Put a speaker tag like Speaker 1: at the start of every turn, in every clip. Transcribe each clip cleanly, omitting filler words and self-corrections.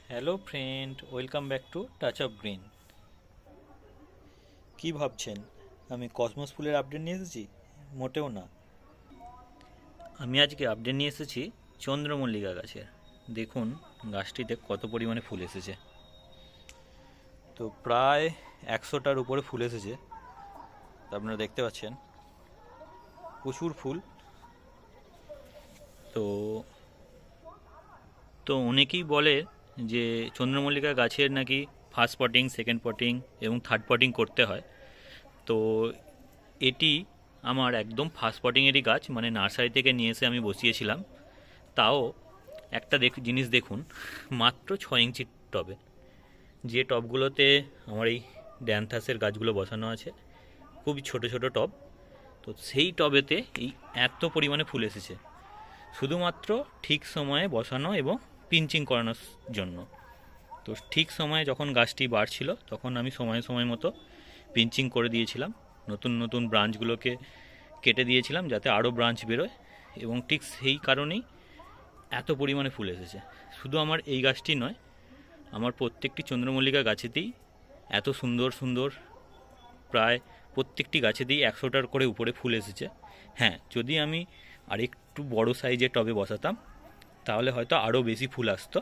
Speaker 1: Hello friend, welcome back to touch of green. কি ভাবছেন আমি কসমস ফুলের আপডেট নিয়ে এসেছি? মোটেও না। আমি আজকে আপডেট নিয়ে এসেছি চন্দ্রমল্লিকা গাছের। দেখুন গাছটিতে কত পরিমাণে ফুল এসেছে। তো প্রায় 100টার উপরে ফুল এসেছে। তো আপনারা দেখতে পাচ্ছেন প্রচুর ফুল। তো তো অনেকেই বলে যে চন্দ্রমল্লিকা গাছের নাকি ফার্স্ট পটিং, সেকেন্ড পটিং এবং থার্ড পটিং করতে হয়। তো এটি আমার একদম ফার্স্ট পটিংয়েরই গাছ, মানে নার্সারি থেকে নিয়ে এসে আমি বসিয়েছিলাম। তাও একটা জিনিস দেখুন, মাত্র 6 ইঞ্চির টবে। যে টবগুলোতে আমার এই ড্যান্থাসের গাছগুলো বসানো আছে, খুবই ছোট ছোট টব, তো সেই টবেতে এই এত পরিমাণে ফুল এসেছে শুধুমাত্র ঠিক সময়ে বসানো এবং পিঞ্চিং করানোর জন্য। তো ঠিক সময়ে যখন গাছটি বাড়ছিল তখন আমি সময় সময় মতো পিঞ্চিং করে দিয়েছিলাম, নতুন নতুন ব্রাঞ্চগুলোকে কেটে দিয়েছিলাম যাতে আরও ব্রাঞ্চ বেরোয়, এবং ঠিক সেই কারণেই এত পরিমাণে ফুল এসেছে। শুধু আমার এই গাছটি নয়, আমার প্রত্যেকটি চন্দ্রমল্লিকা গাছেতেই এত সুন্দর সুন্দর, প্রায় প্রত্যেকটি গাছেতেই 100টার করে উপরে ফুল এসেছে। হ্যাঁ, যদি আমি আরেকটু বড় সাইজের টবে বসাতাম তাহলে হয়তো আরও বেশি ফুল আসতো,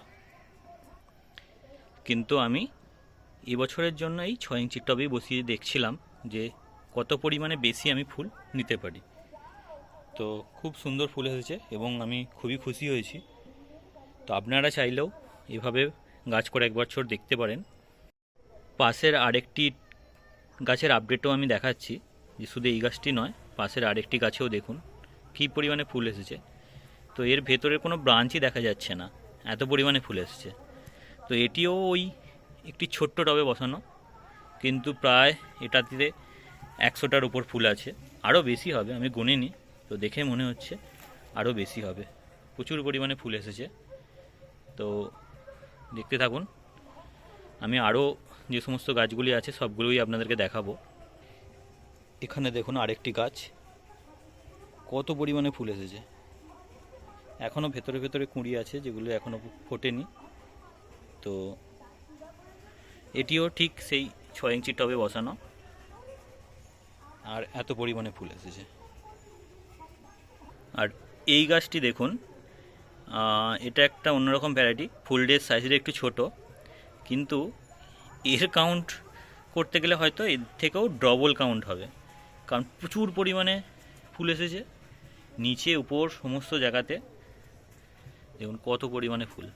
Speaker 1: কিন্তু আমি এবছরের জন্য এই 6 ইঞ্চির টবেই বসিয়ে দেখছিলাম যে কত পরিমাণে বেশি আমি ফুল নিতে পারি। তো খুব সুন্দর ফুল এসেছে এবং আমি খুবই খুশি হয়েছি। তো আপনারা চাইলেও এভাবে গাছ করে এক বছর দেখতে পারেন। পাশের আরেকটি গাছের আপডেটও আমি দেখাচ্ছি, যে শুধু এই গাছটি নয়, পাশের আরেকটি গাছেও দেখুন কী পরিমাণে ফুল এসেছে। তো এর ভেতরে কোনো ব্রাঞ্চই দেখা যাচ্ছে না, এত পরিমাণে ফুল এসেছে। তো এটিও ওই একটি ছোট্ট টবে বসানো, কিন্তু প্রায় এটাতে 100টার উপর ফুল আছে। আরও বেশি হবে, আমি গুনিনি, তো দেখে মনে হচ্ছে আরও বেশি হবে। প্রচুর পরিমাণে ফুল এসেছে। তো দেখতে থাকুন, আমি আরও যে সমস্ত গাছগুলি আছে সবগুলোই আপনাদেরকে দেখাবো। এখানে দেখুন আরেকটি গাছ, কত পরিমাণে ফুল এসেছে। এখনও ভেতরে ভেতরে কুঁড়ি আছে যেগুলো এখনও ফোটেনি। তো এটিও ঠিক সেই 6 ইঞ্চির টবে বসানো, আর এত পরিমাণে ফুল এসেছে। আর এই গাছটি দেখুন, এটা একটা অন্যরকম ভ্যারাইটি, ফুল ডের সাইজের একটু ছোট, কিন্তু এর কাউন্ট করতে গেলে হয়তো এর থেকেও ডবল কাউন্ট হবে, কারণ প্রচুর পরিমাণে ফুল এসেছে নিচে উপর সমস্ত জায়গাতে। দেখুন কত পরিমাণে ফুল,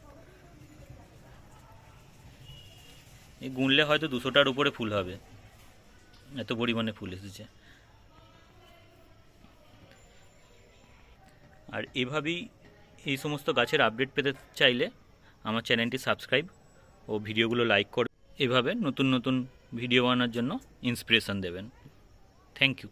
Speaker 1: এই গুনলে হয়তো 200টার উপরে ফুল হবে, এত পরিমাণে ফুল এসেছে। আর এভাবেই এই সমস্ত গাছের আপডেট পেতে চাইলে আমার চ্যানেলটি সাবস্ক্রাইব ও ভিডিওগুলো লাইক করে এভাবে নতুন নতুন ভিডিও বানানোর জন্য ইন্সপিরেশন দেবেন। Thank you.